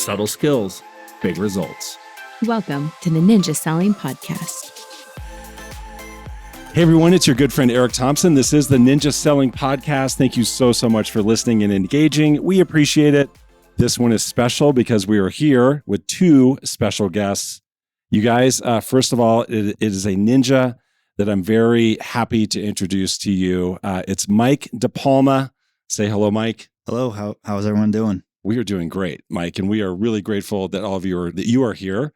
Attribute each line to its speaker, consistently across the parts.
Speaker 1: Subtle skills, big results.
Speaker 2: Welcome to the Ninja Selling Podcast.
Speaker 3: Hey everyone, it's your good friend Eric Thompson. This is the Ninja Selling Podcast. Thank you so much for listening and engaging. We appreciate it. This one is special because we are here with two special guests. You guys, first of all, it is a ninja that I'm very happy to introduce to you. It's Mike DePalma. Say hello, Mike.
Speaker 4: Hello. How's everyone doing?
Speaker 3: We are doing great, Mike, and we are really grateful that all of you are here.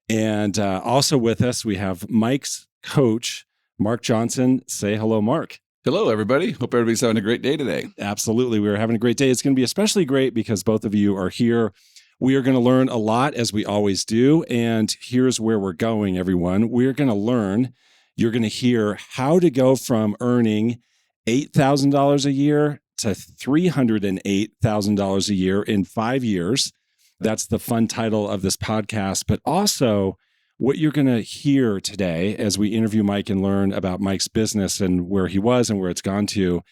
Speaker 3: And also with us, we have Mike's coach, Mark Johnson. Say hello, Mark.
Speaker 5: Hello, everybody. Hope everybody's having a great day today.
Speaker 3: Absolutely. We're having a great day. It's going to be especially great because both of you are here. We are going to learn a lot, as we always do. And here's where we're going, everyone. We're going to learn, you're going to hear how to go from earning $8,000 a year to $308,000 a year in 5 years. That's the fun title of this podcast. But also, what you're going to hear today as we interview Mike and learn about Mike's business and where he was and where it's gone to,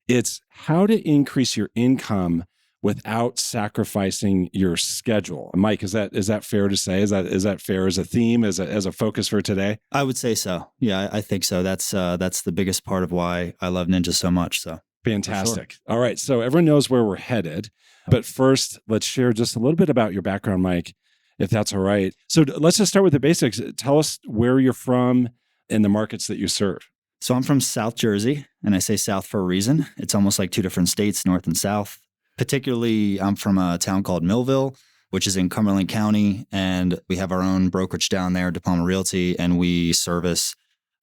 Speaker 3: it's how to increase your income without sacrificing your schedule. Mike, is that fair to say? Is that fair as a theme, as a focus for today?
Speaker 4: I would say so. Yeah, I think so. That's the biggest part of why I love ninja so much. So
Speaker 3: fantastic. Sure. All right. So everyone knows where we're headed. But first, let's share just a little bit about your background, Mike, if that's all right. So let's just start with the basics. Tell us where you're from and the markets that you serve.
Speaker 4: So I'm from South Jersey, and I say South for a reason. It's almost like two different states, North and South. Particularly, I'm from a town called Millville, which is in Cumberland County, and we have our own brokerage down there, DePalma Realty, and we service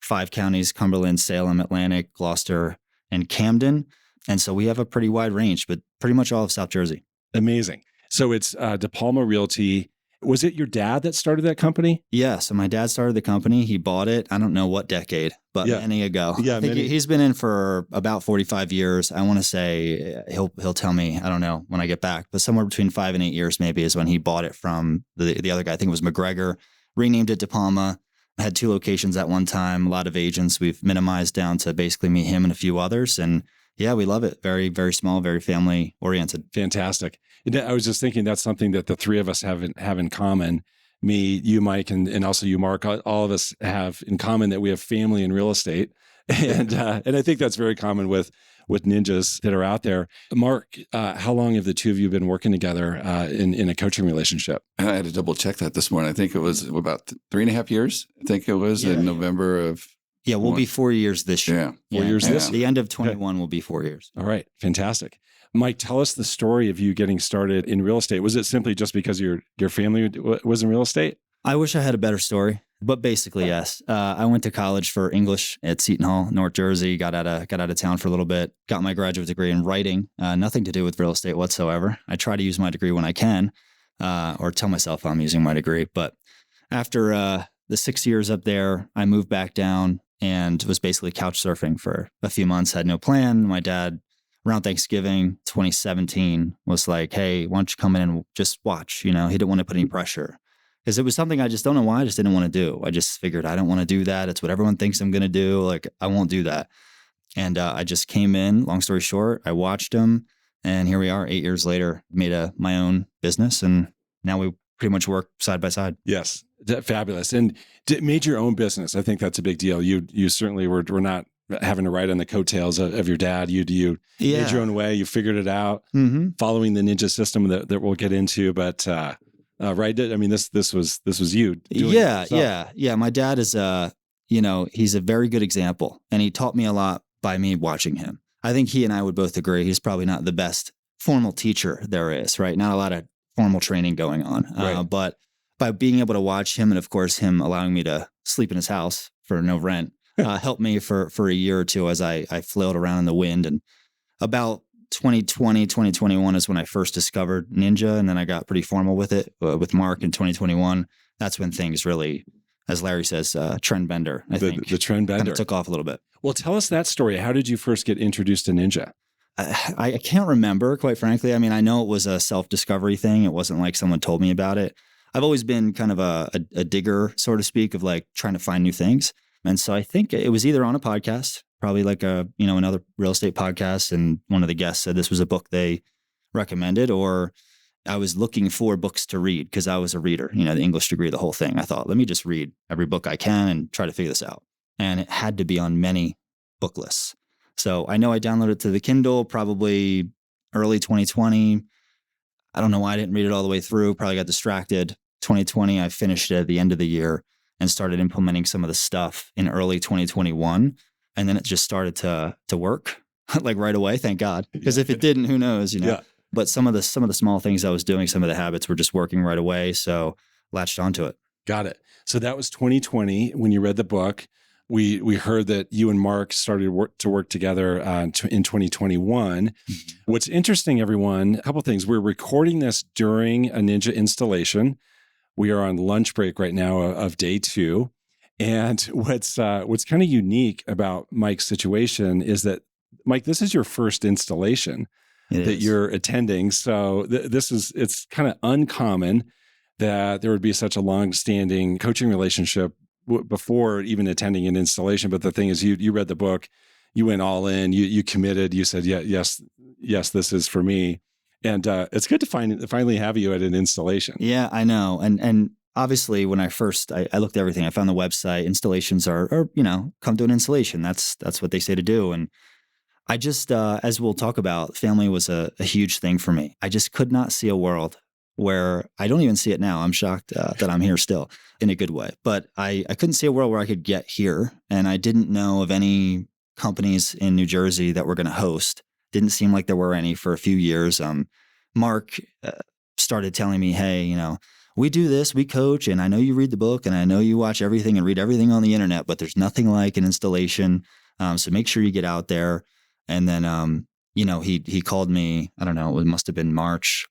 Speaker 4: 5 counties, Cumberland, Salem, Atlantic, Gloucester, and Camden. And so we have a pretty wide range, but pretty much all of South Jersey.
Speaker 3: Amazing. So it's DePalma Realty. Was it your dad that started that company?
Speaker 4: Yeah. So my dad started the company. He bought it. I don't know what decade, but many ago.
Speaker 3: Yeah,
Speaker 4: I think he's been in for about 45 years. I want to say he'll tell me, I don't know when I get back, but somewhere between 5 and 8 years maybe is when he bought it from the other guy. I think it was McGregor, renamed it DePalma. Had 2 locations at one time, a lot of agents. We've minimized down to basically me, him, and a few others. And yeah, we love it. Very, very small, very family oriented.
Speaker 3: Fantastic. And I was just thinking that's something that the three of us have in common. Me, you, Mike, and also you, Mark. All of us have in common that we have family in real estate, and I think that's very common with ninjas that are out there. Mark, how long have the two of you been working together in a coaching relationship?
Speaker 5: I had to double check that this morning. I think it was about 3.5 years. I think it was in November of.
Speaker 4: Yeah, we'll be 4 years this year.
Speaker 3: Yeah, 4 years this year.
Speaker 4: The end of 21 will be 4 years.
Speaker 3: All right, fantastic. Mike, tell us the story of you getting started in real estate. Was it simply just because your family was in real estate?
Speaker 4: I wish I had a better story, but basically, yes. I went to college for English at Seton Hall, North Jersey. Got out of town for a little bit. Got my graduate degree in writing. Nothing to do with real estate whatsoever. I try to use my degree when I can, or tell myself I'm using my degree. But after the 6 years up there, I moved back down and was basically couch surfing for a few months. Had no plan. My dad, around Thanksgiving 2017, was like, hey, why don't you come in and just watch? He didn't want to put any pressure because it was something I just don't know why I just didn't want to do. I just figured I don't want to do that. It's what everyone thinks I'm going to do. Like, I won't do that. And I just came in, long story short, I watched him, and here we are 8 years later, made my own business, and now we pretty much work side by side.
Speaker 3: Yes. Fabulous. And made your own business. I think that's a big deal. You certainly were not having to ride on the coattails of your dad. You made your own way. You figured it out, following the ninja system that we'll get into. But right, I mean, this was you.
Speaker 4: Yeah. My dad is he's a very good example, and he taught me a lot by me watching him. I think he and I would both agree he's probably not the best formal teacher there is. Right, not a lot of formal training going on,
Speaker 3: right.
Speaker 4: But by being able to watch him, and of course him allowing me to sleep in his house for no rent, helped me for a year or two as I flailed around in the wind. And about 2020, 2021 is when I first discovered Ninja, and then I got pretty formal with it with Mark in 2021. That's when things really, as Larry says, trend bender. I think
Speaker 3: the trend bender
Speaker 4: kind of took off a little bit.
Speaker 3: Well, tell us that story. How did you first get introduced to Ninja?
Speaker 4: I can't remember, quite frankly. I mean, I know it was a self-discovery thing. It wasn't like someone told me about it. I've always been kind of a digger, so to speak, of like trying to find new things. And so I think it was either on a podcast, probably like another real estate podcast, and one of the guests said this was a book they recommended, or I was looking for books to read because I was a reader, the English degree, the whole thing. I thought, let me just read every book I can and try to figure this out. And it had to be on many book lists. So I know I downloaded it to the Kindle probably early 2020. I don't know why I didn't read it all the way through. Probably got distracted. 2020, I finished it at the end of the year and started implementing some of the stuff in early 2021. And then it just started to work like right away. Thank God. Because if it didn't, who knows,
Speaker 3: Yeah.
Speaker 4: But some of the small things I was doing, some of the habits were just working right away. So latched onto it.
Speaker 3: Got it. So that was 2020 when you read the book. We heard that you and Mark started to work together in 2021. Mm-hmm. What's interesting, everyone, a couple of things. We're recording this during a Ninja installation. We are on lunch break right now of day 2. And what's kind of unique about Mike's situation is that, Mike, this is your first installation that you're attending. So it's kind of uncommon that there would be such a long-standing coaching relationship before even attending an installation. But the thing is, you read the book, you went all in, you committed, you said, yes, this is for me. And it's good to finally have you at an installation.
Speaker 4: Yeah, I know. And obviously when I looked at everything, I found the website. Installations are come to an installation. That's what they say to do. And I just, as we'll talk about, family was a huge thing for me. I just could not see a world where I don't even see it now. I'm shocked that I'm here still in a good way. But I couldn't see a world where I could get here. And I didn't know of any companies in New Jersey that were going to host. Didn't seem like there were any for a few years. Mark started telling me, hey, we do this, we coach, and I know you read the book and I know you watch everything and read everything on the internet, but there's nothing like an installation. So make sure you get out there. And then, he called me, I don't know, it must have been March,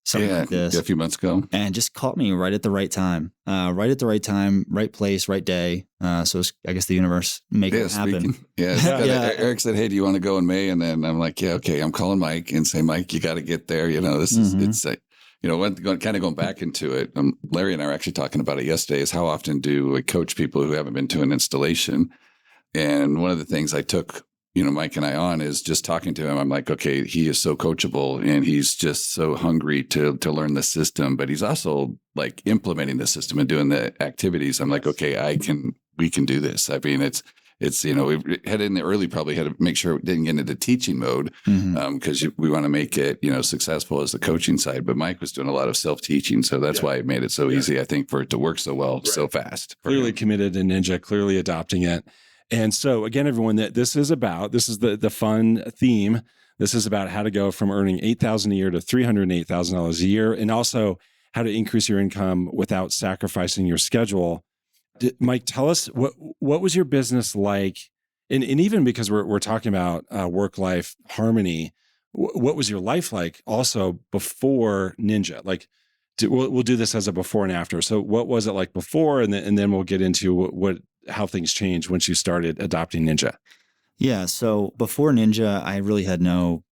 Speaker 4: something like this.
Speaker 5: A few months ago.
Speaker 4: And just caught me right at the right time, right place, right day. So I guess the universe making it happen.
Speaker 5: Eric said, hey, do you want to go in May? And then I'm like, yeah, okay. I'm calling Mike and say, Mike, you got to get there. This is, it's kind of going back into it. Larry and I were actually talking about it yesterday is how often do we coach people who haven't been to an installation? And one of the things I took Mike and I on is just talking to him. I'm like, okay, he is so coachable and he's just so hungry to learn the system, but he's also like implementing the system and doing the activities. I'm like, okay, we can do this. I mean, it's we had in the early, probably had to make sure we didn't get into teaching mode because we want to make it, successful as the coaching side. But Mike was doing a lot of self-teaching. So that's why it made it so easy, I think, for it to work so well, so fast.
Speaker 3: Clearly committed to Ninja, clearly adopting it. And so again, everyone, this is the fun theme. This is about how to go from earning $8,000 a year to $308,000 a year, and also how to increase your income without sacrificing your schedule. Mike, tell us what was your business like? And even because we're talking about work-life harmony, what was your life like also before Ninja? Like, we'll do this as a before and after. So what was it like before? And then we'll get into how things changed once you started adopting Ninja.
Speaker 4: Yeah. So before Ninja, I really had no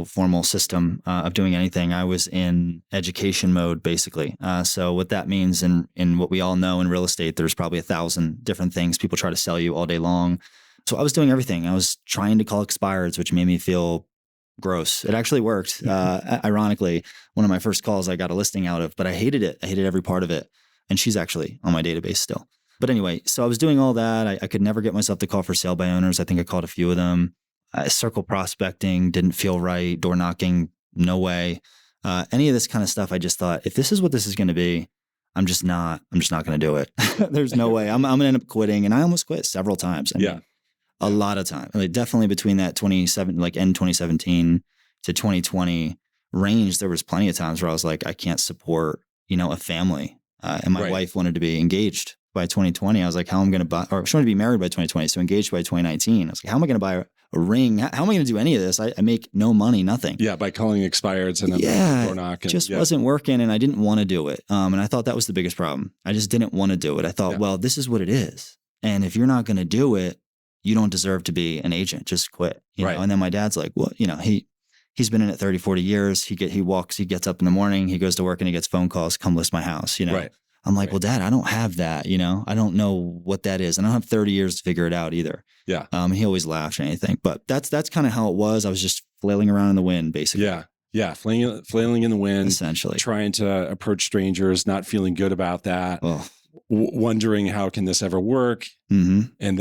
Speaker 4: formal system of doing anything. I was in education mode, basically. So what that means in what we all know in real estate, there's probably 1,000 different things people try to sell you all day long. So I was doing everything. I was trying to call expireds, which made me feel gross. It actually worked. Ironically, one of my first calls I got a listing out of, but I hated it. I hated every part of it. And she's actually on my database still. But anyway, so I was doing all that. I could never get myself to call for sale by owners. I think I called a few of them. Circle prospecting didn't feel right. Door knocking, no way. Any of this kind of stuff, I just thought, if this is what this is going to be, I'm just not going to do it. There's no way. I'm going to end up quitting. And I almost quit several times. I mean, a lot of time. I mean, definitely between that end 2017 to 2020 range, there was plenty of times where I was like, I can't support, a family. And my wife wanted to be engaged by 2020. I was like, how am I going to buy, or she wanted to be married by 2020. So engaged by 2019. I was like, how am I going to buy a ring? How am I going to do any of this? I make no money, nothing.
Speaker 3: Yeah. By calling expireds and door knock.
Speaker 4: It just wasn't working. And I didn't want to do it. And I thought that was the biggest problem. I just didn't want to do it. I thought, well, this is what it is. And if you're not going to do it, you don't deserve to be an agent. Just quit. You know? And then my dad's like, well, he's been in it 30, 40 years. He gets up in the morning, he goes to work and he gets phone calls, come list my house, I'm like, well, Dad, I don't have that, I don't know what that is. And I don't have 30 years to figure it out either. Yeah. He always laughs or anything, but that's kind of how it was. I was just flailing around in the wind, basically.
Speaker 3: Yeah. Yeah. Flailing in the wind,
Speaker 4: essentially.
Speaker 3: trying to approach strangers, not feeling good about that, wondering how can this ever work?
Speaker 4: Mm-hmm.
Speaker 3: And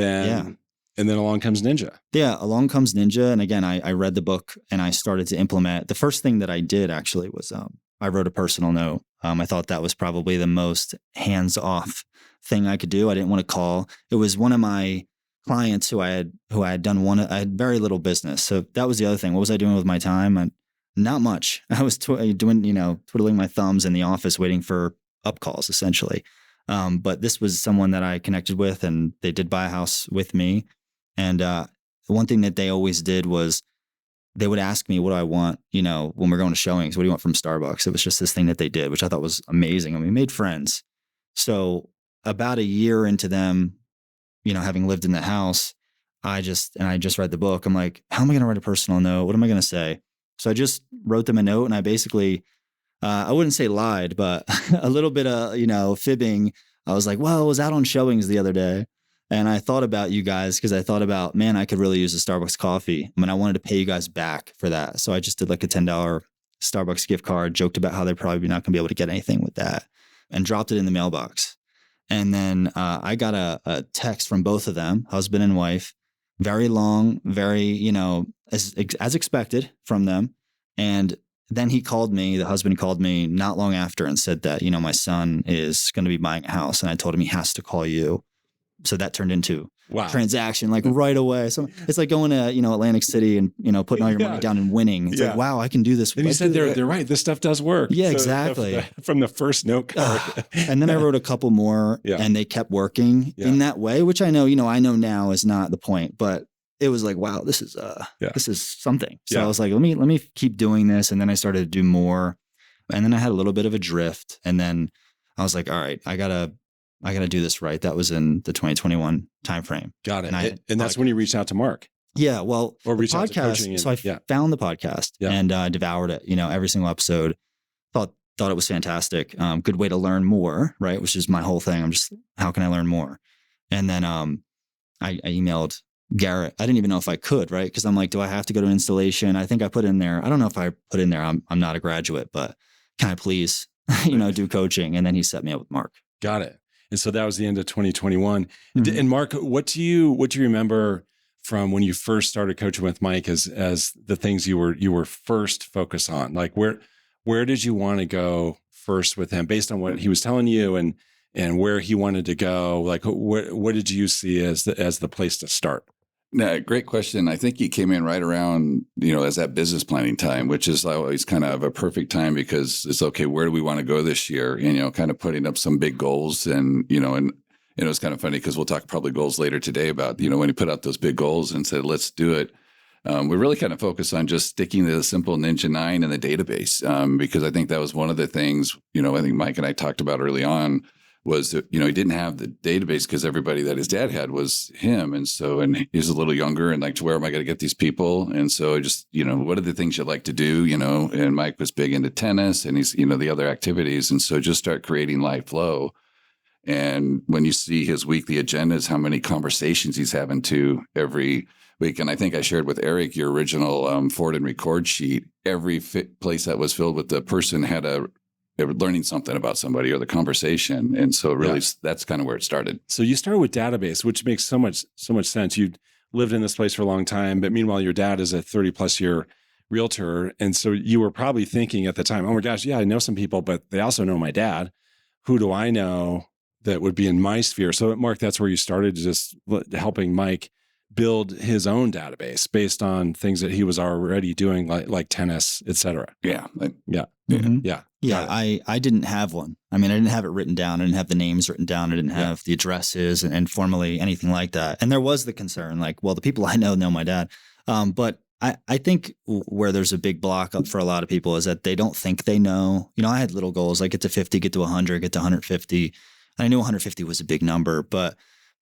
Speaker 3: then along comes Ninja.
Speaker 4: Yeah, along comes Ninja. And again, I read the book and I started to implement. The first thing that I did actually was I wrote a personal note. I thought that was probably the most hands-off thing I could do. I didn't want to call. It was one of my clients who I had done I had very little business. So that was the other thing. What was I doing with my time? Not much. I was doing, twiddling my thumbs in the office waiting for up calls essentially. But this was someone that I connected with and they did buy a house with me. And one thing that they always did was they would ask me, what do I want, when we're going to showings? What do you want from Starbucks? It was just this thing that they did, which I thought was amazing. And we made friends. So about a year into them, having lived in the house, I just read the book. I'm like, how am I going to write a personal note? What am I going to say? So I just wrote them a note and I basically, I wouldn't say lied, but a little bit of, fibbing. I was like, well, I was out on showings the other day. And I thought about you guys because I thought about, man, I could really use a Starbucks coffee. I wanted to pay you guys back for that. So I just did like a $10 Starbucks gift card, joked about how they're probably not going to be able to get anything with that and dropped it in the mailbox. And then I got a text from both of them, husband and wife, very long, very, as expected from them. And then the husband called me not long after and said that, my son is going to be buying a house. And I told him he has to call you. So that turned into transaction like right away. So it's like going to, Atlantic City and, putting all your money down and winning. It's like, wow, I can do this.
Speaker 3: And you said they're right. This stuff does work.
Speaker 4: Yeah,
Speaker 3: so
Speaker 4: exactly.
Speaker 3: From the first note card.
Speaker 4: And then I wrote a couple more and they kept working in that way, which I know now is not the point, but it was like, wow, this is something. So I was like, let me keep doing this. And then I started to do more. And then I had a little bit of a drift. And then I was like, all right, I gotta do this right. That was in the 2021 timeframe.
Speaker 3: Got it. And that's when you reached out to Mark.
Speaker 4: Yeah. Well,
Speaker 3: or reached out to coaching.
Speaker 4: So I found the podcast and devoured it, every single episode. Thought it was fantastic. Good way to learn more, right? Which is my whole thing. How can I learn more? And then I emailed Garrett. I didn't even know if I could, right? Because I'm like, do I have to go to installation? I think I put in there. I don't know if I put in there. I'm not a graduate, but can I please, do coaching? And then he set me up with Mark.
Speaker 3: Got it. And so that was the end of 2021. Mm-hmm. And Mark, what do you remember from when you first started coaching with Mike as the things you were first focused on? Like where did you want to go first with him based on what he was telling you and where he wanted to go? Like what did you see as the place to start?
Speaker 5: No, great question. I think he came in right around, as that business planning time, which is always kind of a perfect time because it's okay, where do we want to go this year? And, kind of putting up some big goals and it was kind of funny because we'll talk probably goals later today about, when he put out those big goals and said, let's do it. We really kind of focused on just sticking to the simple Ninja 9 and the database because I think that was one of the things, I think Mike and I talked about early on was that, he didn't have the database because everybody that his dad had was him. And he's a little younger and like, where am I going to get these people? And so just, what are the things you like to do? And Mike was big into tennis and he's, the other activities. And so just start creating live flow. And when you see his weekly agendas, how many conversations he's having to every week. And I think I shared with Eric your original Ford and record sheet. Every place that was filled with the person had they were learning something about somebody or the conversation. And so really that's kind of where it started.
Speaker 3: So you started with database, which makes so much sense. You lived in this place for a long time, but meanwhile, your dad is a 30+ year realtor. And so you were probably thinking at the time, oh my gosh, yeah, I know some people, but they also know my dad. Who do I know that would be in my sphere? So Mark, that's where you started just helping Mike build his own database based on things that he was already doing, like tennis, et cetera.
Speaker 5: Yeah.
Speaker 4: Mm-hmm. Yeah. I didn't have one. I didn't have it written down. I didn't have the names written down. I didn't have the addresses and formally anything like that. And there was the concern, like, well, the people I know my dad. But I think where there's a big block up for a lot of people is that they don't think they know. I had little goals, like get to 50, get to 100, get to 150. And I knew 150 was a big number, but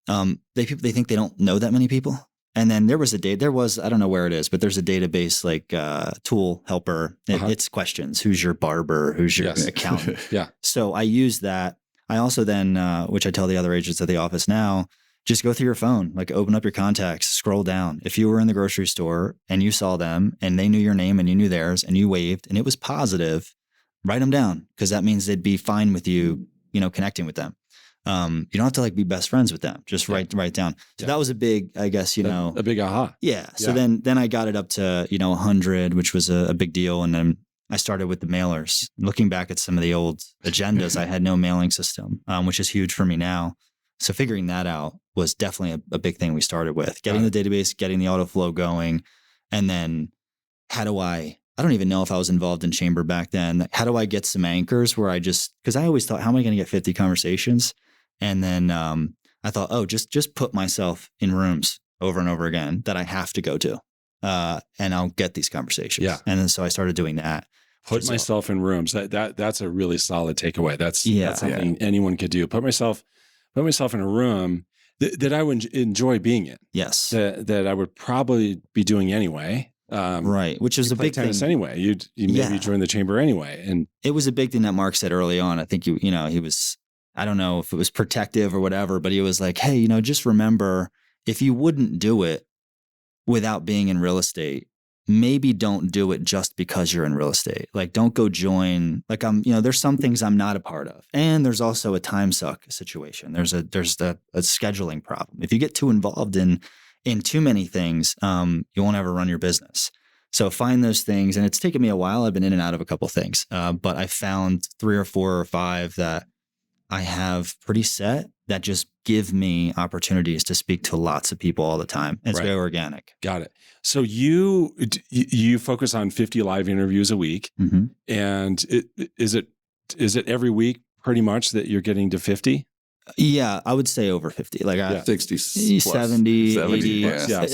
Speaker 4: they think they don't know that many people. And then there was I don't know where it is, but there's a database like tool helper. It's questions. Who's your barber? Who's your accountant?
Speaker 3: Yeah.
Speaker 4: So I used that. I also then, which I tell the other agents at the office now, just go through your phone, like open up your contacts, scroll down. If you were in the grocery store and you saw them and they knew your name and you knew theirs and you waved and it was positive, write them down, because that means they'd be fine with you, connecting with them. You don't have to like be best friends with them. Just write down. So that was a big, I guess,
Speaker 3: a big aha.
Speaker 4: Yeah. So then I got it up to, 100, which was a big deal. And then I started with the mailers. Looking back at some of the old agendas, I had no mailing system, which is huge for me now. So figuring that out was definitely a big thing we started with. Getting the database, getting the auto flow going. And then I don't even know if I was involved in chamber back then. How do I get some anchors where because I always thought, how am I going to get 50 conversations? And then I thought, just put myself in rooms over and over again that I have to go to, and I'll get these conversations. Yeah. And then so I started doing that.
Speaker 3: Put myself in rooms. That's a really solid takeaway. That's something anyone could do. Put myself in a room that I would enjoy being in.
Speaker 4: Yes.
Speaker 3: That I would probably be doing anyway.
Speaker 4: Right. Which is a big
Speaker 3: tennis
Speaker 4: thing.
Speaker 3: Anyway. You maybe join the chamber anyway. And
Speaker 4: it was a big thing that Mark said early on. I think he was, I don't know if it was protective or whatever, but he was like, hey, just remember, if you wouldn't do it without being in real estate, maybe don't do it just because you're in real estate. Like, don't go join, like there's some things I'm not a part of. And there's also a time suck situation. There's a scheduling problem. If you get too involved in too many things, you won't ever run your business. So find those things. And it's taken me a while. I've been in and out of a couple of things. But I found 3 or 4 or 5 that I have pretty set that just give me opportunities to speak to lots of people all the time. It's very organic.
Speaker 3: Got it. So you focus on 50 live interviews a week.
Speaker 4: Mm-hmm.
Speaker 3: And is it every week pretty much that you're getting to 50?
Speaker 4: Yeah, I would say over 50, like
Speaker 5: 60,
Speaker 4: 70, 80.
Speaker 5: Yeah.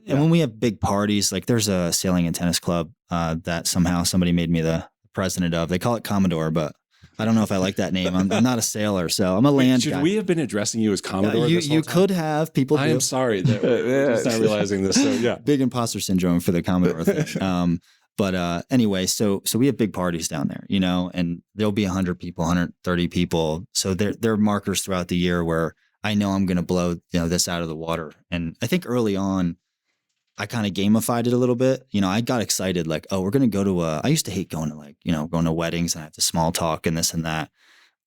Speaker 4: And when we have big parties, like there's a sailing and tennis club that somehow somebody made me the president of. They call it Commodore, but I don't know if I like that name. I'm not a sailor, so I'm a land guy.
Speaker 3: Should we have been addressing you as Commodore?
Speaker 4: You could have. People do.
Speaker 3: I am sorry. We're just not realizing this. So yeah,
Speaker 4: big imposter syndrome for the Commodore thing. But anyway, so we have big parties down there, and there'll be 100 people, 130 people. So there are markers throughout the year where I know I'm going to blow this out of the water. And I think early on, I kind of gamified it a little bit. I got excited, like, oh, we're going to go to I used to hate going to going to weddings and I have to small talk and this and that.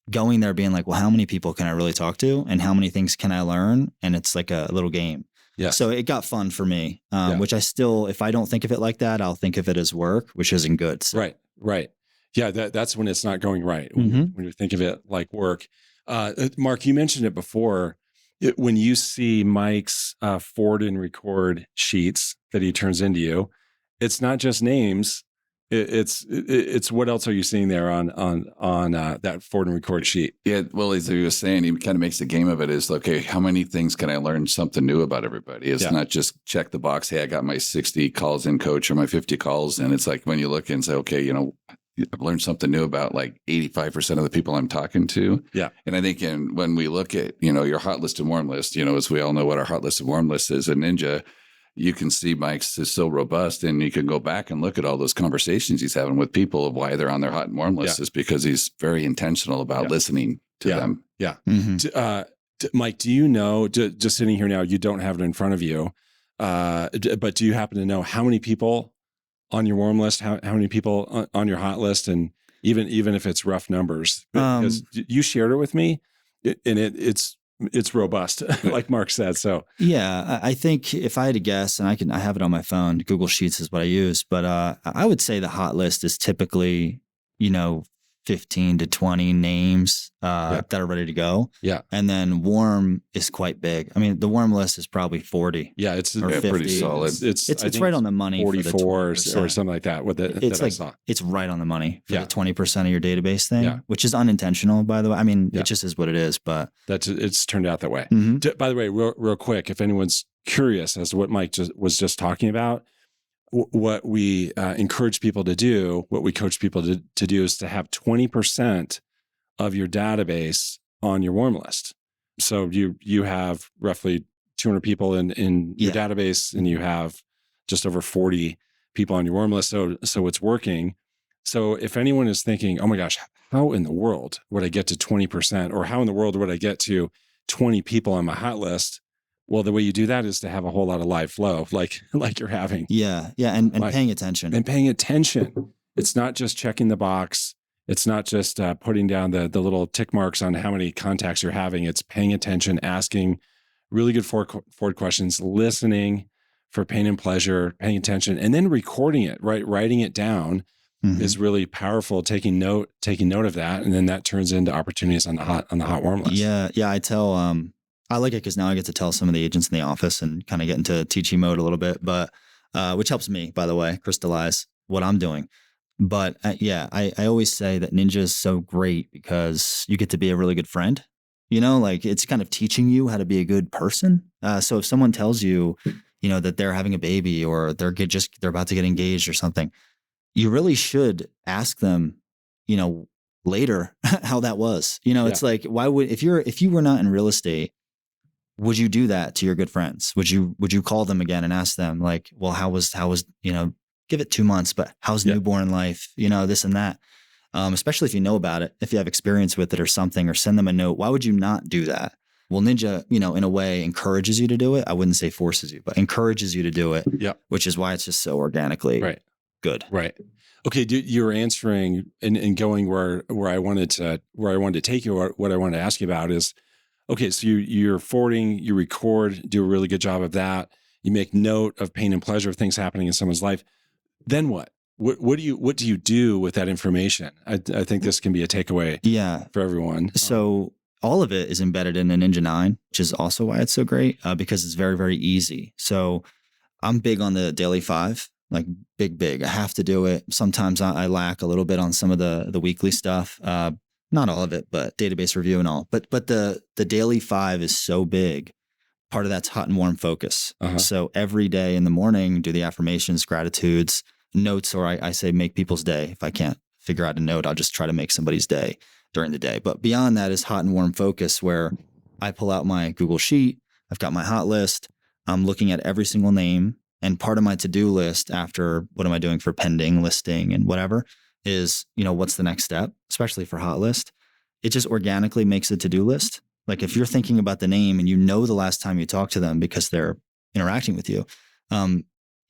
Speaker 4: Going there being like, well, how many people can I really talk to and how many things can I learn? And it's like a little game. Yeah. So it got fun for me, which I still, if I don't think of it like that, I'll think of it as work, which isn't good. So.
Speaker 3: Right. Yeah, that's when it's not going right, when you think of it like work. Mark, you mentioned it before. When you see Mike's forward and record sheets that he turns into you, it's not just names. It's what else are you seeing there on that forward and record sheet?
Speaker 5: Yeah, well, as he was saying, he kind of makes the game of it is, okay, how many things can I learn something new about everybody? It's not just check the box. Hey, I got my 60 calls in, coach, or my 50 calls. And it's like when you look and say, okay, I've learned something new about like 85% of the people I'm talking to.
Speaker 3: Yeah.
Speaker 5: And I think when we look at, your hot list and warm list, as we all know what our hot list and warm list is at Ninja, you can see Mike's is so robust, and you can go back and look at all those conversations he's having with people of why they're on their hot and warm list is because he's very intentional about listening to them.
Speaker 3: Yeah. Mm-hmm. Mike, do you know, just sitting here now, you don't have it in front of you, but do you happen to know how many people on your warm list, how many people on your hot list, and even if it's rough numbers? Because you shared it with me, and it's robust, like Mark said. So
Speaker 4: yeah, I think if I had to guess, and I have it on my phone, Google Sheets is what I use, but I would say the hot list is typically, 15 to 20 names that are ready to go.
Speaker 3: Yeah.
Speaker 4: And then warm is quite big. I mean, the warm list is probably 40.
Speaker 3: Yeah, it's
Speaker 5: pretty solid.
Speaker 4: It's right on the money.
Speaker 3: 44 or something like that. I saw.
Speaker 4: It's right on the money for the 20% of your database thing, which is unintentional, by the way. I mean, it just is what it is, but
Speaker 3: it's turned out that way.
Speaker 4: Mm-hmm.
Speaker 3: By the way, real quick, if anyone's curious as to what Mike was just talking about, what we encourage people to do, what we coach people to do is to have 20% of your database on your warm list. So you have roughly 200 people in your database, and you have just over 40 people on your warm list. So it's working. So if anyone is thinking, oh my gosh, how in the world would I get to 20%, or how in the world would I get to 20 people on my hot list? Well, the way you do that is to have a whole lot of live flow, like you're having.
Speaker 4: Yeah. Yeah. And
Speaker 3: Like-
Speaker 4: paying attention.
Speaker 3: And paying attention. It's not just checking the box. It's not just putting down the little tick marks on how many contacts you're having. It's paying attention, asking really good forward questions, listening for pain and pleasure, paying attention, and then recording it, right? Writing it down is really powerful. Taking note of that, and then that turns into opportunities on the hot warm list.
Speaker 4: Yeah. Yeah. I tell, I like it because now I get to tell some of the agents in the office and kind of get into teaching mode a little bit, but which helps me, by the way, crystallize what I'm doing. But I always say that Ninja is so great because you get to be a really good friend. Like it's kind of teaching you how to be a good person. So if someone tells you, that they're having a baby or they're about to get engaged or something, you really should ask them, later how that was. It's like, why would if you were not in real estate, would you do that to your good friends? Would you call them again and ask them like, well, how was give it 2 months, but how's newborn life? This and that. Especially if you know about it, if you have experience with it or something, or send them a note. Why would you not do that? Well, Ninja, in a way encourages you to do it. I wouldn't say forces you, but encourages you to do it. Yeah. Which is why it's just so organically good.
Speaker 3: Right. Okay. You were answering and going where I wanted to take you. What I wanted to ask you about is, okay, so you're forwarding, you record, do a really good job of that. You make note of pain and pleasure of things happening in someone's life. Then what? What do you do with that information? I think this can be a takeaway for everyone.
Speaker 4: So all of it is embedded in a Ninja 9, which is also why it's so great because it's very, very easy. So I'm big on the daily 5, like big. I have to do it. Sometimes I lack a little bit on some of the weekly stuff. Not all of it, but database review and all. But the daily 5 is so big. Part of that's hot and warm focus. So every day in the morning, do the affirmations, gratitudes, notes, or I say make people's day. If I can't figure out a note, I'll just try to make somebody's day during the day. But beyond that is hot and warm focus, where I pull out my Google Sheet. I've got my hot list. I'm looking at every single name. And part of my to-do list after what am I doing for pending, listing, and whatever is, what's the next step, especially for hot list. It just organically makes a to-do list. Like if you're thinking about the name and the last time you talked to them because they're interacting with you,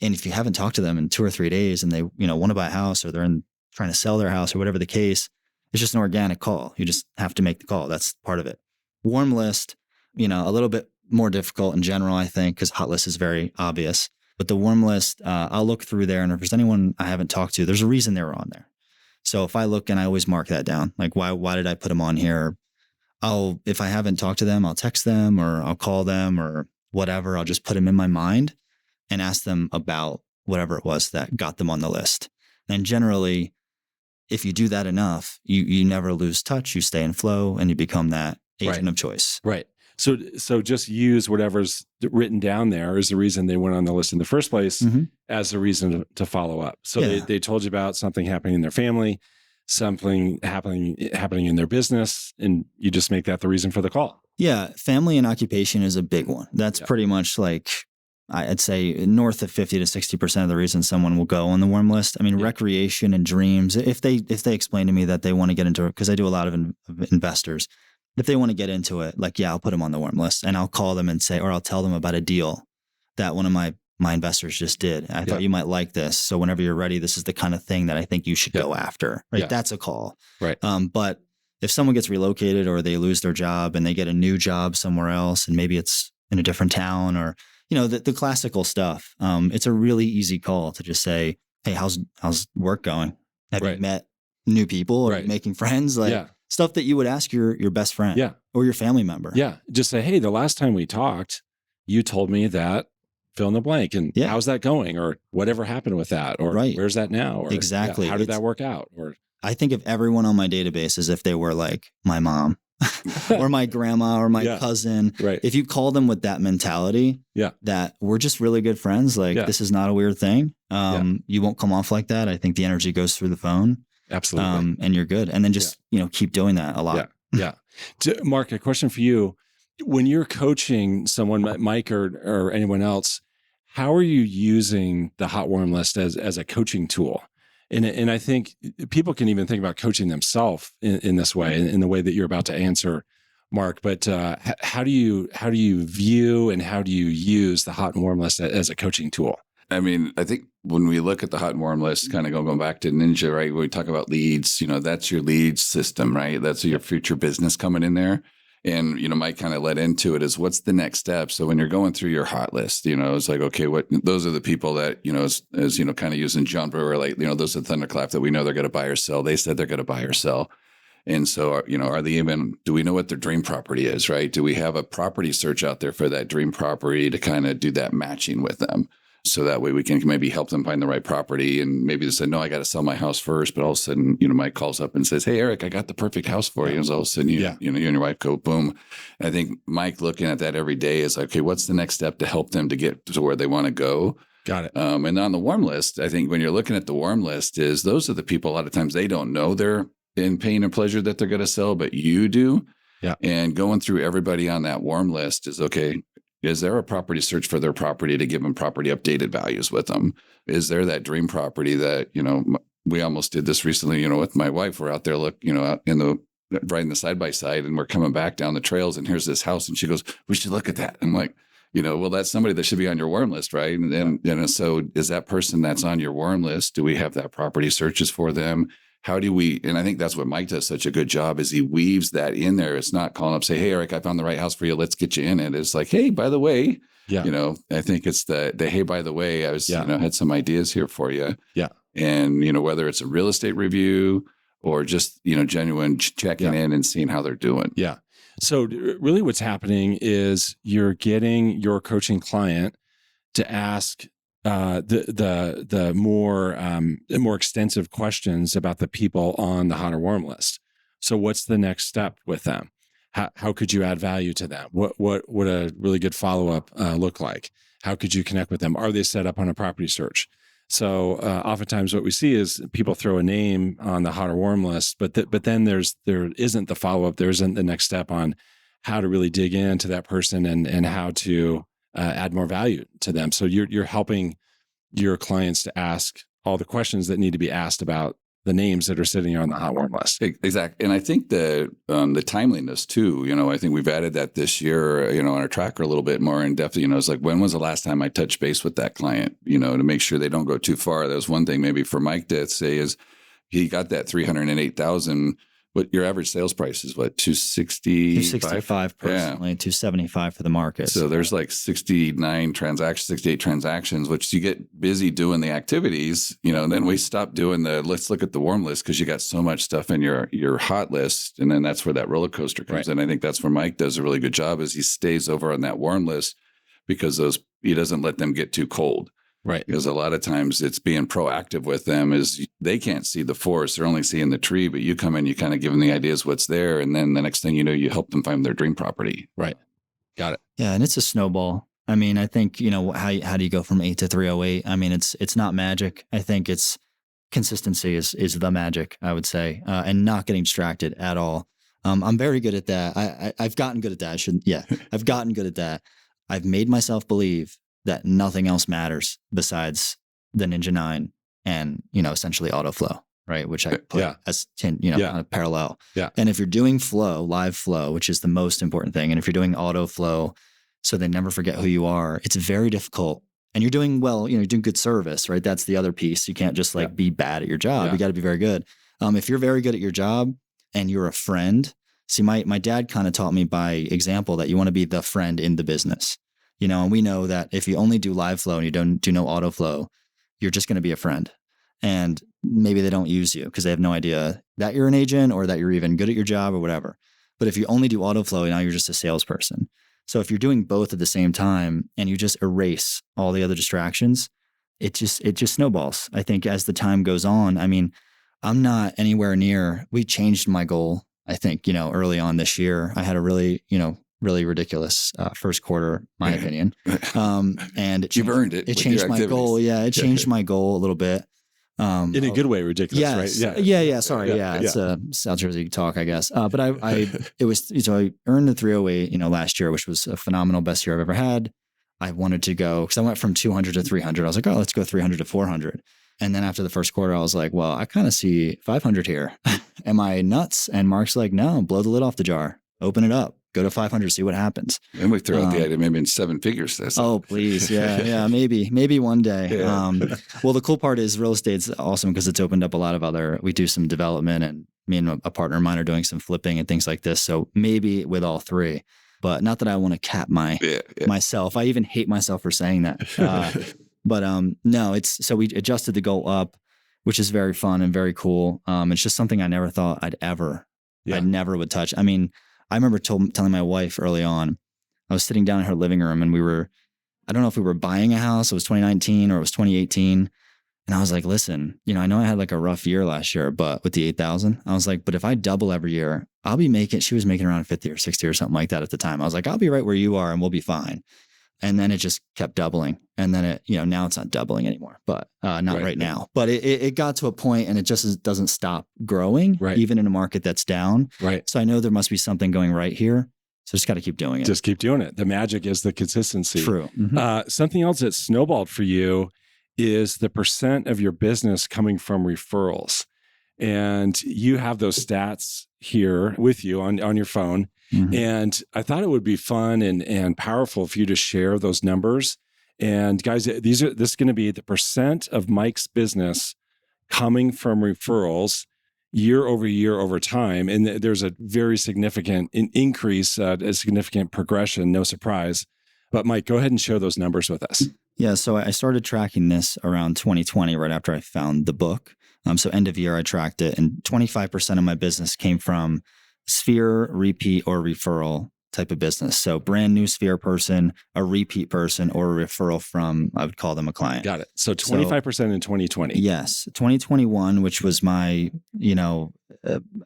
Speaker 4: and if you haven't talked to them in 2 or 3 days and they, want to buy a house or they're trying to sell their house or whatever the case, it's just an organic call. You just have to make the call. That's part of it. Warm list, a little bit more difficult in general, I think, because hot list is very obvious. But the warm list, I'll look through there. And if there's anyone I haven't talked to, there's a reason they were on there. So if I look, and I always mark that down, like why did I put them on here? If I haven't talked to them, I'll text them or I'll call them or whatever. I'll just put them in my mind and ask them about whatever it was that got them on the list. And generally, if you do that enough, you never lose touch, you stay in flow, and you become that agent of choice.
Speaker 3: Right. So just use whatever's written down there as the reason they went on the list in the first place as a reason to follow up. So they told you about something happening in their family, something happening in their business, and you just make that the reason for the call.
Speaker 4: Yeah. Family and occupation is a big one. That's pretty much like, I'd say north of 50 to 60% of the reason someone will go on the warm list. I mean, recreation and dreams, if they explain to me that they want to get into it, because I do a lot of investors, if they want to get into it, like, I'll put them on the warm list and I'll call them and say, or I'll tell them about a deal that one of my investors just did. I thought you might like this. So whenever you're ready, this is the kind of thing that I think you should go after. Right. That's a call. Right. But if someone gets relocated or they lose their job and they get a new job somewhere else, and maybe it's in a different town or, the classical stuff, it's a really easy call to just say, hey, how's work going? Have you met new people or making friends? Like stuff that you would ask your best friend or your family member. Yeah.
Speaker 3: Just say, hey, the last time we talked, you told me that fill in the blank and how's that going? Or whatever happened with that? Or where's that now? Or
Speaker 4: exactly.
Speaker 3: How did that work out? Or
Speaker 4: I think of everyone on my database as if they were like my mom or my grandma or my cousin. Right. If you call them with that mentality, that we're just really good friends, like this is not a weird thing. You won't come off like that. I think the energy goes through the phone.
Speaker 3: Absolutely.
Speaker 4: And you're good. And then just, keep doing that a lot.
Speaker 3: Yeah. Mark, a question for you. When you're coaching someone, Mike or anyone else, how are you using the hot warm list as a coaching tool? And I think people can even think about coaching themselves in this way, in the way that you're about to answer Mark, but how do you view and how do you use the hot and warm list as a coaching tool?
Speaker 5: I mean, I think when we look at the hot and warm list, kind of going back to Ninja, right? When we talk about leads, that's your lead system, right? That's your future business coming in there. And, Mike kind of led into it is what's the next step? So when you're going through your hot list, it's like, okay, those are the people that, as kind of using John Brewer, like, those are the thunderclap that we know they're going to buy or sell. They said they're going to buy or sell. And so, are they do we know what their dream property is, right? Do we have a property search out there for that dream property to kind of do that matching with them? So that way we can maybe help them find the right property. And maybe they said, no, I got to sell my house first. But all of a sudden, Mike calls up and says, hey, Eric, I got the perfect house for you. And so all of a sudden, you and your wife go, boom. And I think Mike looking at that every day is like, okay, what's the next step to help them to get to where they want to go?
Speaker 3: Got it.
Speaker 5: And on the warm list, I think when you're looking at the warm list is those are the people, a lot of times they don't know they're in pain and pleasure that they're going to sell, but you do.
Speaker 3: Yeah.
Speaker 5: And going through everybody on that warm list is, okay, is there a property search for their property to give them property updated values with them? Is there that dream property that, we almost did this recently, with my wife. We're out there, out in riding the side by side and we're coming back down the trails and here's this house. And she goes, we should look at that. I'm like, well, that's somebody that should be on your warm list, right? And then, so is that person that's on your warm list? Do we have that property searches for them? How do we, and I think that's what Mike does such a good job is he weaves that in there. It's not calling up, say, hey, Eric, I found the right house for you. Let's get you in it. It's like, hey, by the way, I think it's the hey, by the way, I was, had some ideas here for you.
Speaker 3: Yeah.
Speaker 5: And, whether it's a real estate review or just, genuine checking in and seeing how they're doing.
Speaker 3: Yeah. So really what's happening is you're getting your coaching client to ask the more extensive questions about the people on the hot or warm list. So what's the next step with them? How could you add value to them? What would a really good follow-up look like? How could you connect with them? Are they set up on a property search? So oftentimes what we see is people throw a name on the hot or warm list, but then there isn't the follow-up. There isn't the next step on how to really dig into that person and how to add more value to them. So you're helping your clients to ask all the questions that need to be asked about the names that are sitting on the hot warm list.
Speaker 5: Exactly. And I think the timeliness too, I think we've added that this year, on our tracker a little bit more in depth, it's like, when was the last time I touched base with that client, to make sure they don't go too far. That was one thing maybe for Mike to say is he got that 308,000. What your average sales price is what,
Speaker 4: 265 personally, 275 for the market.
Speaker 5: So there's like 68 transactions, which you get busy doing the activities, and then we stop doing let's look at the warm list because you got so much stuff in your hot list. And then that's where that roller coaster comes in. I think that's where Mike does a really good job is he stays over on that warm list because he doesn't let them get too cold.
Speaker 3: Right.
Speaker 5: Because a lot of times it's being proactive with them is they can't see the forest. They're only seeing the tree, but you come in, you kind of give them the ideas what's there. And then the next thing you know, you help them find their dream property.
Speaker 3: Right. Got it.
Speaker 4: Yeah. And it's a snowball. I mean, I think, how do you go from 8 to 308? I mean, it's not magic. I think it's consistency is the magic, I would say, and not getting distracted at all. I'm very good at that. I've gotten good at that. I've gotten good at that. I've made myself believe that nothing else matters besides the Ninja 9 and, essentially AutoFlow, right? Which I put as, kind of parallel.
Speaker 3: Yeah.
Speaker 4: And if you're doing live flow, which is the most important thing, and if you're doing AutoFlow so they never forget who you are, it's very difficult. And you're doing well, you're doing good service, right? That's the other piece. You can't just be bad at your job. You got to be very good. If you're very good at your job and you're a friend, see, my dad kind of taught me by example that you want to be the friend in the business. And we know that if you only do live flow and you don't do no auto flow, you're just going to be a friend. And maybe they don't use you because they have no idea that you're an agent or that you're even good at your job or whatever. But if you only do auto flow, now you're just a salesperson. So if you're doing both at the same time and you just erase all the other distractions, it just snowballs. I think as the time goes on, I mean, I'm not anywhere near, we changed my goal. I think, early on this year, I had a really ridiculous first quarter, my opinion. And
Speaker 5: you've earned it.
Speaker 4: It changed my goal. Yeah, it changed my goal a little bit.
Speaker 3: In a good way, ridiculous,
Speaker 4: yes.
Speaker 3: right?
Speaker 4: Yeah. Sorry. Yeah. It's a South Jersey talk, I guess. But I earned the 308, last year, which was a phenomenal best year I've ever had. I wanted to go because I went from 200 to 300. I was like, oh, let's go 300 to 400. And then after the first quarter, I was like, well, I kind of see 500 here. Am I nuts? And Mark's like, no, blow the lid off the jar. Open it up. go to 500, see what happens.
Speaker 5: And we throw out the idea maybe in 7 figures.
Speaker 4: Oh, please. Yeah. Maybe one day.
Speaker 5: Yeah.
Speaker 4: Well, the cool part is real estate's awesome because it's opened up a lot of we do some development, and me and a partner of mine are doing some flipping and things like this. So maybe with all three, but not that I want to cap myself. I even hate myself for saying that. But no, so we adjusted the goal up, which is very fun and very cool. It's just something I never thought I never would touch. I mean, I remember telling my wife early on, I was sitting down in her living room and I don't know if we were buying a house. It was 2019 or it was 2018. And I was like, listen, I know I had like a rough year last year, but with the 8,000, I was like, but if I double every year, she was making around 50 or 60 or something like that at the time. I was like, I'll be right where you are and we'll be fine. And then it just kept doubling. And then now it's not doubling anymore, but not right now. But it got to a point and it just doesn't stop growing, even in a market that's down.
Speaker 3: Right.
Speaker 4: So I know there must be something going right here. So just got to keep doing it.
Speaker 3: Just keep doing it. The magic is the consistency.
Speaker 4: True. Mm-hmm.
Speaker 3: Something else that snowballed for you is the percent of your business coming from referrals. And you have those stats here with you on your phone. Mm-hmm. And I thought it would be fun and powerful for you to share those numbers. And guys, this is going to be the percent of Mike's business coming from referrals year over year over time. And there's a very significant increase, a significant progression, no surprise. But Mike, go ahead and share those numbers with us.
Speaker 4: Yeah, so I started tracking this around 2020, right after I found the book. So end of year, I tracked it, and 25% of my business came from sphere, repeat, or referral type of business. So brand new sphere person, a repeat person, or a referral from, I would call them a client.
Speaker 3: Got it. So 25% in 2020.
Speaker 4: Yes. 2021, which was my,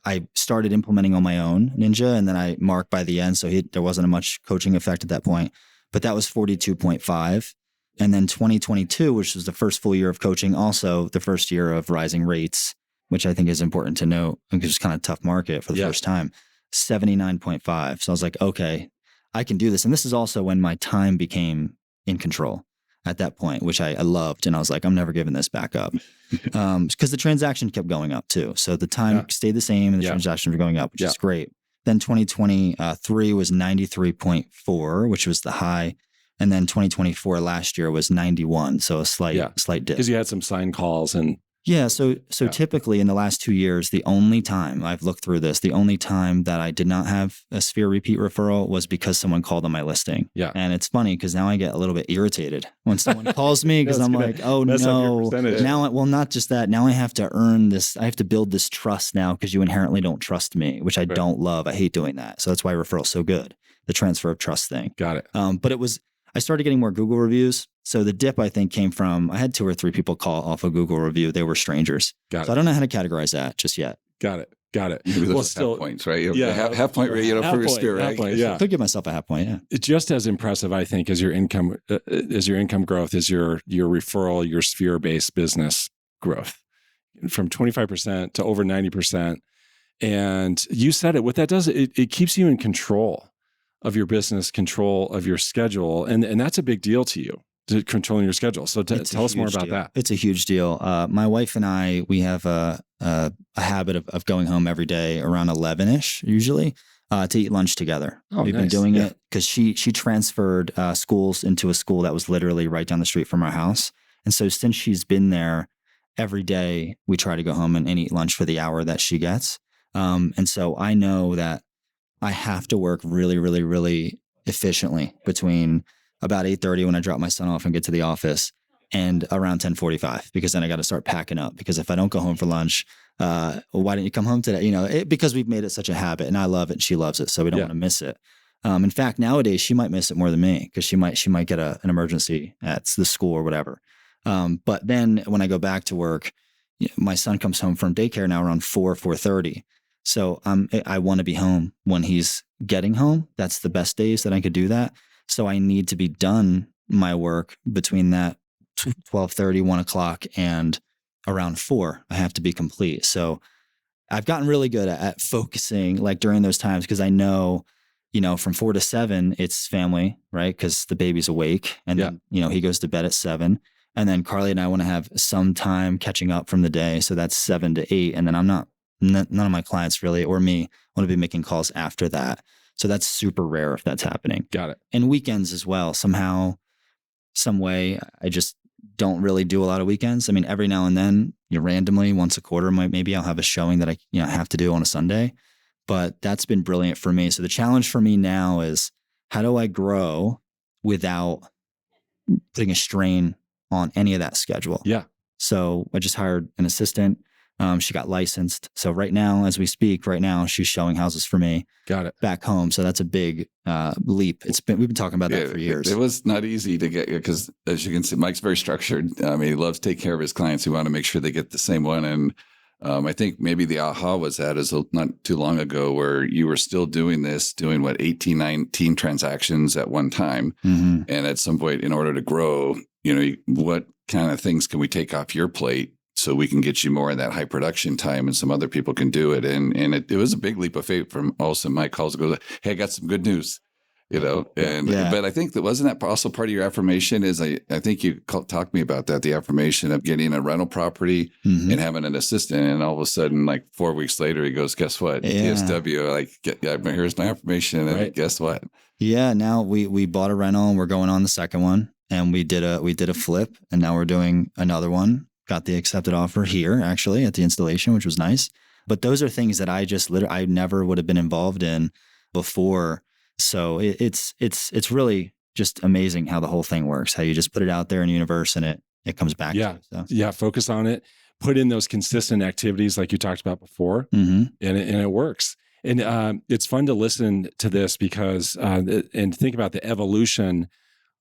Speaker 4: I started implementing on my own Ninja, and then I marked by the end. So there wasn't a much coaching effect at that point, but that was 42.5. And then 2022, which was the first full year of coaching, also the first year of rising rates, which I think is important to note because it was kind of a tough market for the first time, 79.5. So I was like, okay, I can do this. And this is also when my time became in control at that point, which I loved. And I was like, I'm never giving this back up because the transaction kept going up too. So the time stayed the same and the transactions were going up, which is great. Then 2023 was 93.4, which was the high. And then 2024 last year was 91. So a slight dip.
Speaker 3: Because you had some sign calls and.
Speaker 4: Yeah. So typically in the last 2 years, the only time I've looked through this, the only time that I did not have a sphere repeat referral was because someone called on my listing. Yeah. And it's funny because now I get a little bit irritated when someone calls me because I'm like, oh no. Now, not just that. Now I have to earn this. I have to build this trust now because you inherently don't trust me, which I don't love. I hate doing that. So that's why referral's so good. The transfer of trust thing.
Speaker 3: Got it.
Speaker 4: But I started getting more Google reviews. So the dip, I think, came from, I had 2 or 3 people call off a Google review. They were strangers. So I don't know how to categorize that just yet.
Speaker 3: Got it.
Speaker 5: Well, still half points, right? Half point rate, for your sphere, right?
Speaker 3: Point, yeah.
Speaker 4: I could give myself a half point, yeah.
Speaker 3: It's just as impressive, I think, as your income growth, is your referral, your sphere-based business growth from 25% to over 90%. And you said it, what that does, it keeps you in control of your business, control of your schedule. And that's a big deal to you, to controlling your schedule. So tell us more about that.
Speaker 4: It's a huge deal. My wife and I, we have a habit of going home every day around 11-ish, usually, to eat lunch together. We've been doing it because she transferred schools into a school that was literally right down the street from our house. And so since she's been there, every day we try to go home and eat lunch for the hour that she gets. And so I know that I have to work really, really, really efficiently between about 8:30 when I drop my son off and get to the office and around 10:45, because then I got to start packing up. Because if I don't go home for lunch, why didn't you come home today? Because we've made it such a habit, and I love it and she loves it. So we don't want to miss it. In fact, nowadays she might miss it more than me because she might get an emergency at the school or whatever. But then when I go back to work, my son comes home from daycare now around 4:30. So I want to be home when he's getting home. That's the best days that I could do that. So I need to be done my work between that 12:30, 1 o'clock and around 4. I have to be complete. So I've gotten really good at focusing like during those times because I know, from 4 to 7, it's family, right? Because the baby's awake and then, he goes to bed at 7. And then Carly and I want to have some time catching up from the day. So that's 7 to 8. And then none of my clients really, or me, want to be making calls after that. So that's super rare if that's happening.
Speaker 3: Got it.
Speaker 4: And weekends as well. Somehow, some way, I just don't really do a lot of weekends. I mean, every now and then, randomly once a quarter, maybe I'll have a showing that I have to do on a Sunday. But that's been brilliant for me. So the challenge for me now is, how do I grow without putting a strain on any of that schedule?
Speaker 3: Yeah.
Speaker 4: So I just hired an assistant. She got licensed. So right now, as we speak, she's showing houses for me.
Speaker 3: Got it.
Speaker 4: Back home. So that's a big leap. We've been talking about that for years.
Speaker 5: It was not easy to get, because as you can see, Mike's very structured. I mean, he loves to take care of his clients. He want to make sure they get the same one. And I think maybe the aha was that is not too long ago, where you were still doing 18, 19 transactions at one time.
Speaker 4: Mm-hmm.
Speaker 5: And at some point, in order to grow, what kind of things can we take off your plate so we can get you more in that high production time and some other people can do it? And it was a big leap of faith from also Mike calls and goes, hey, I got some good news. But I think wasn't that also part of your affirmation is I think you talked to me about that, the affirmation of getting a rental property
Speaker 4: Mm-hmm.
Speaker 5: and having an assistant. And all of a sudden, like 4 weeks later, he goes, guess what?
Speaker 4: Yeah.
Speaker 5: TSW, here's my affirmation. And
Speaker 3: Right.
Speaker 5: guess what?
Speaker 4: Yeah. Now we bought a rental and we're going on the second one, and we did a flip, and now we're doing another one. Got the accepted offer here actually at the installation, which was nice. But those are things that I never would have been involved in before. So it's really just amazing how the whole thing works, how you just put it out there in the universe and it comes back.
Speaker 3: Yeah.
Speaker 4: To you, so.
Speaker 3: Yeah. Focus on it. Put in those consistent activities like you talked about before,
Speaker 4: Mm-hmm.
Speaker 3: and it works. And it's fun to listen to this because and think about the evolution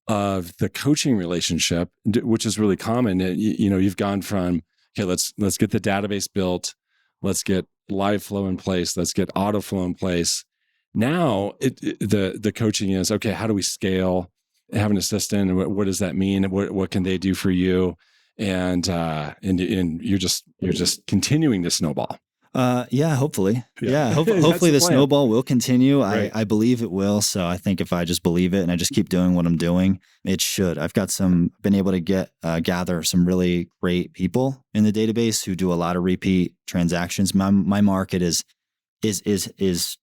Speaker 3: of the coaching relationship, which is really common. You've gone from, okay, let's get the database built, let's get live flow in place, let's get auto flow in place. Now the coaching is, okay, how do we scale? Have an assistant, and what does that mean? What can they do for you? And you're just continuing to snowball.
Speaker 4: Yeah, hopefully.
Speaker 3: Yeah.
Speaker 4: Yeah, hopefully the
Speaker 3: plan.
Speaker 4: snowball will continue.
Speaker 3: Right.
Speaker 4: I believe it will. So I think if I just believe it and I just keep doing what I'm doing, it should. I've got been able to gather some really great people in the database who do a lot of repeat transactions. My market is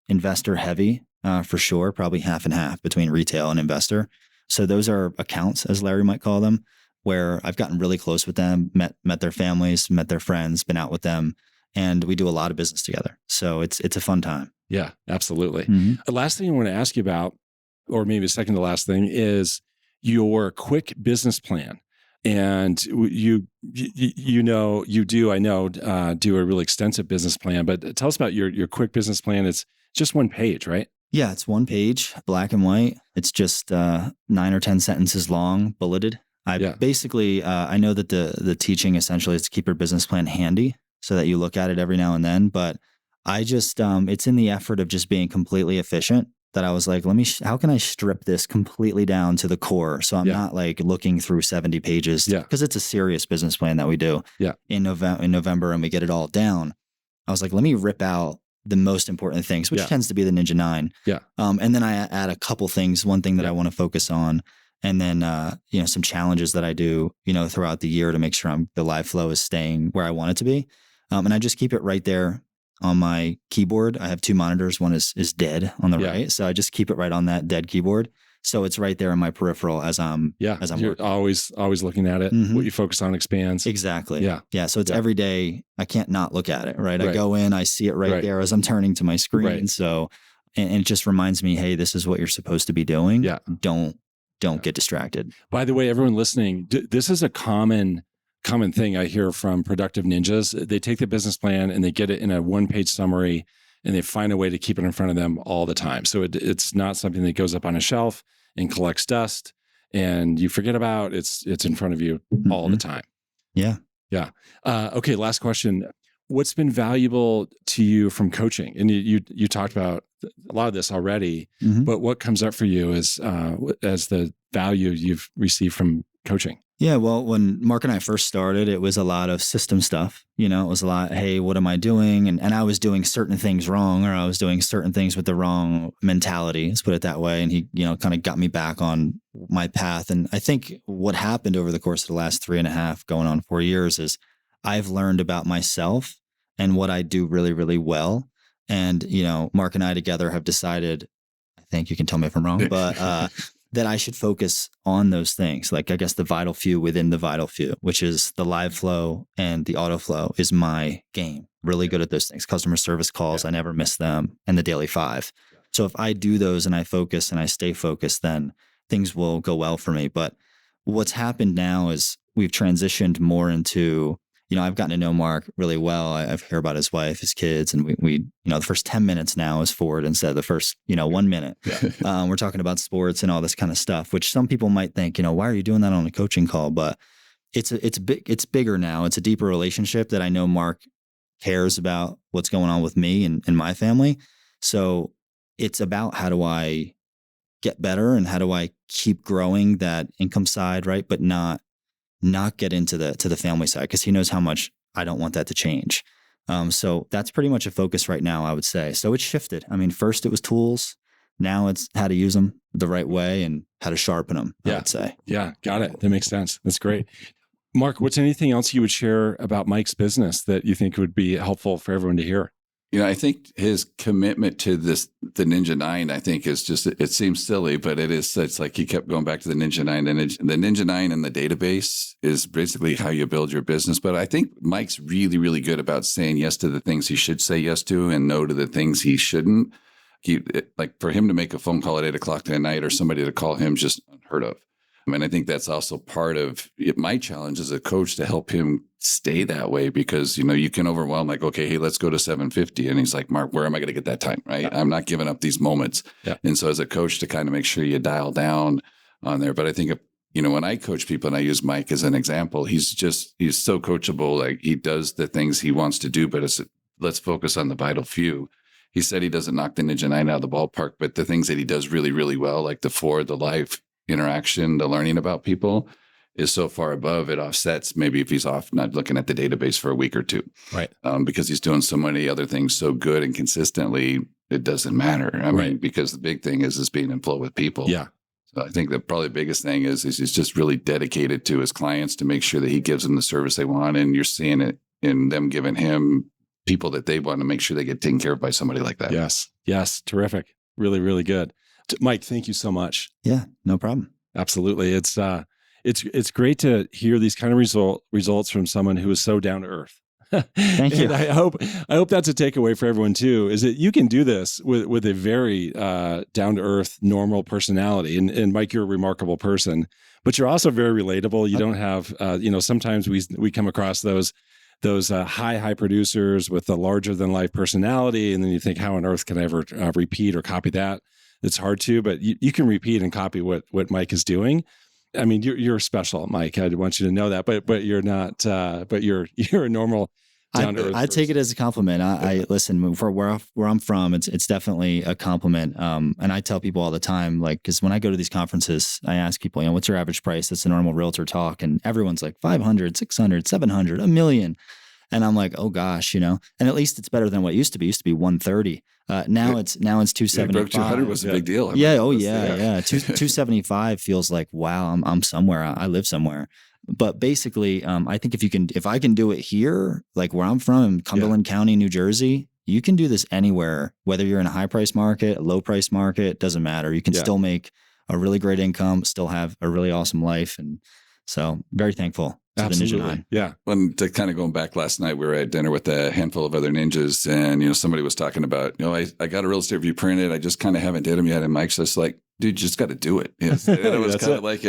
Speaker 4: investor heavy for sure, probably half and half between retail and investor. So those are accounts, as Larry might call them, where I've gotten really close with them, met their families, met their friends, been out with them. And we do a lot of business together. So it's a fun time.
Speaker 3: Yeah, absolutely.
Speaker 4: Mm-hmm.
Speaker 3: The last thing I want to ask you about, or maybe the second to last thing, is your quick business plan. And you do a really extensive business plan, but tell us about your quick business plan. It's just one page, right?
Speaker 4: Yeah, it's one page, black and white. It's just 9 or 10 sentences long, bulleted. I know that the teaching essentially is to keep your business plan handy so that you look at it every now and then. But I just, it's in the effort of just being completely efficient that I was like, how can I strip this completely down to the core? So I'm not like looking through 70 pages because it's a serious business plan that we do in November and we get it all down. I was like, let me rip out the most important things, which tends to be the Ninja 9.
Speaker 3: Yeah.
Speaker 4: And then I add a couple things, one thing that I want to focus on. And then, some challenges that I do, throughout the year to make sure the live flow is staying where I want it to be. And I just keep it right there on my keyboard. I have 2 monitors. One is dead on the right. So I just keep it right on that dead keyboard. So it's right there in my peripheral as I'm
Speaker 3: You're
Speaker 4: working.
Speaker 3: always looking at it.
Speaker 4: Mm-hmm.
Speaker 3: What you focus on expands.
Speaker 4: Exactly.
Speaker 3: Yeah.
Speaker 4: Yeah. So it's every day. I can't not look at it. Right.
Speaker 3: Right.
Speaker 4: I go in, I see it right there as I'm turning to my screen.
Speaker 3: Right.
Speaker 4: So, and it just reminds me, hey, this is what you're supposed to be doing.
Speaker 3: Yeah.
Speaker 4: Don't get distracted.
Speaker 3: By the way, everyone listening, this is a common thing I hear from productive ninjas. They take the business plan and they get it in a 1-page summary and they find a way to keep it in front of them all the time. So it's not something that goes up on a shelf and collects dust and you forget about. It's in front of you all the time.
Speaker 4: Yeah.
Speaker 3: Yeah. Okay. Last question. What's been valuable to you from coaching? And you talked about a lot of this already, but what comes up for you as the value you've received from coaching?
Speaker 4: Yeah, well, when Mark and I first started, it was a lot of system stuff. It was a lot, hey, what am I doing? And I was doing certain things wrong, or I was doing certain things with the wrong mentality, let's put it that way. And he, kind of got me back on my path. And I think what happened over the course of the last 3.5, going on 4 years is I've learned about myself and what I do really, really well. And, Mark and I together have decided think. You can tell me if I'm wrong, but that I should focus on those things. Like, I guess the vital few within the vital few, which is the live flow and the auto flow is my game. Really good at those things. Customer service calls, I never miss them, and the daily 5. So if I do those and I focus and I stay focused, then things will go well for me. But what's happened now is we've transitioned more into, I've gotten to know Mark really well. I've heard about his wife, his kids, and we the first 10 minutes now is forward instead of the first, 1 minute. Yeah. We're talking about sports and all this kind of stuff, which some people might think, why are you doing that on a coaching call? But it's bigger now. It's a deeper relationship that I know Mark cares about what's going on with me and my family. So it's about how do I get better and how do I keep growing that income side, right? But not get into the family side, because he knows how much I don't want that to change. So that's pretty much a focus right now, I would say. So it's shifted. I mean, first it was tools. Now it's how to use them the right way and how to sharpen them, I would say.
Speaker 3: Yeah, got it. That makes sense. That's great. Mark, what's anything else you would share about Mike's business that you think would be helpful for everyone to hear?
Speaker 5: I think his commitment to the Ninja 9, I think is just, it seems silly, but it's like he kept going back to the Ninja 9. And the Ninja 9 and the database is basically how you build your business. But I think Mike's really, really good about saying yes to the things he should say yes to and no to the things he shouldn't. Like for him to make a phone call at 8:00 at night or somebody to call him, just unheard of. And I think that's also part of my challenge as a coach to help him stay that way, because, you can overwhelm, like, okay, hey, let's go to 7:50. And he's like, Mark, where am I going to get that time? Right. I'm not giving up these moments. Yeah. And so as a coach to kind of make sure you dial down on there. But I think, when I coach people and I use Mike as an example, he's so coachable. Like he does the things he wants to do, but let's focus on the vital few. He said he doesn't knock the Ninja 9 out of the ballpark, but the things that he does really, really well, like the live interaction, the learning about people, is so far above it offsets maybe if he's off not looking at the database for a week or two,
Speaker 3: right?
Speaker 5: Because he's doing so many other things so good and consistently, it doesn't matter. I mean, because the big thing is being in flow with people.
Speaker 3: Yeah.
Speaker 5: So I think that probably the biggest thing is he's just really dedicated to his clients to make sure that he gives them the service they want, and you're seeing it in them giving him people that they want to make sure they get taken care of by somebody like that.
Speaker 3: Yes, terrific, really, really good. Mike, thank you so much.
Speaker 4: Yeah, no problem.
Speaker 3: Absolutely. It's great to hear these kind of results from someone who is so down to earth.
Speaker 4: Thank you.
Speaker 3: And I hope that's a takeaway for everyone too, is that you can do this with a very down to earth, normal personality. And Mike, you're a remarkable person, but you're also very relatable. You don't have, sometimes we come across those high producers with a larger than life personality. And then you think, how on earth can I ever repeat or copy that? It's hard to, but you can repeat and copy what Mike is doing. I mean, you're special, Mike. I want you to know that, but you're not. But you're a normal down to earth.
Speaker 4: I take it as a compliment. I listen, for where I'm from. It's definitely a compliment. And I tell people all the time, like, because when I go to these conferences, I ask people, what's your average price? That's a normal realtor talk, and everyone's like 500, 600, 700, $1 million. And I'm like, oh gosh, and at least it's better than what it used to be. It used to be 130. Now it's 275.
Speaker 5: Broke 200 was a big deal.
Speaker 4: Yeah. 275 feels like, wow, I'm somewhere. I live somewhere. But basically, I think if I can do it here, like where I'm from in Cumberland County, New Jersey, you can do this anywhere, whether you're in a high price market, a low price market, doesn't matter. You can still make a really great income, still have a really awesome life. And so very thankful.
Speaker 3: Absolutely.
Speaker 4: The Ninja 9.
Speaker 3: Yeah.
Speaker 5: When to kind of going back last night, we were at dinner with a handful of other ninjas, and somebody was talking about, I got a real estate review printed. I just kind of haven't did them yet. And Mike's just like, dude, you just got to do it. And it was kind of like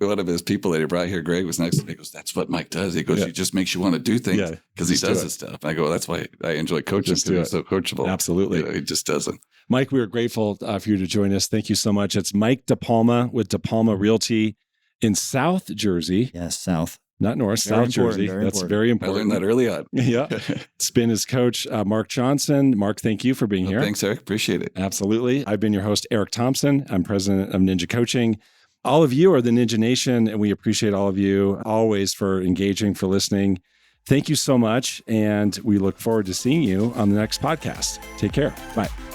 Speaker 5: one of his people that he brought here, Greg, was next to me. He goes, that's what Mike does. He goes, he just makes you want to do things because he does this stuff. And I go, well, that's why I enjoy coaching, because he's so coachable.
Speaker 3: Absolutely.
Speaker 5: He just doesn't.
Speaker 3: Mike, we are grateful for you to join us. Thank you so much. It's Mike DePalma with DePalma Realty in South Jersey.
Speaker 4: Yes, South.
Speaker 3: Not North, South Jersey. That's very important.
Speaker 5: I learned that early on.
Speaker 3: Yeah. It's been his coach, Mark Johnson. Mark, thank you for being here.
Speaker 5: Thanks, Eric. Appreciate it.
Speaker 3: Absolutely. I've been your host, Eric Thompson. I'm president of Ninja Coaching. All of you are the Ninja Nation, and we appreciate all of you always for engaging, for listening. Thank you so much, and we look forward to seeing you on the next podcast. Take care. Bye.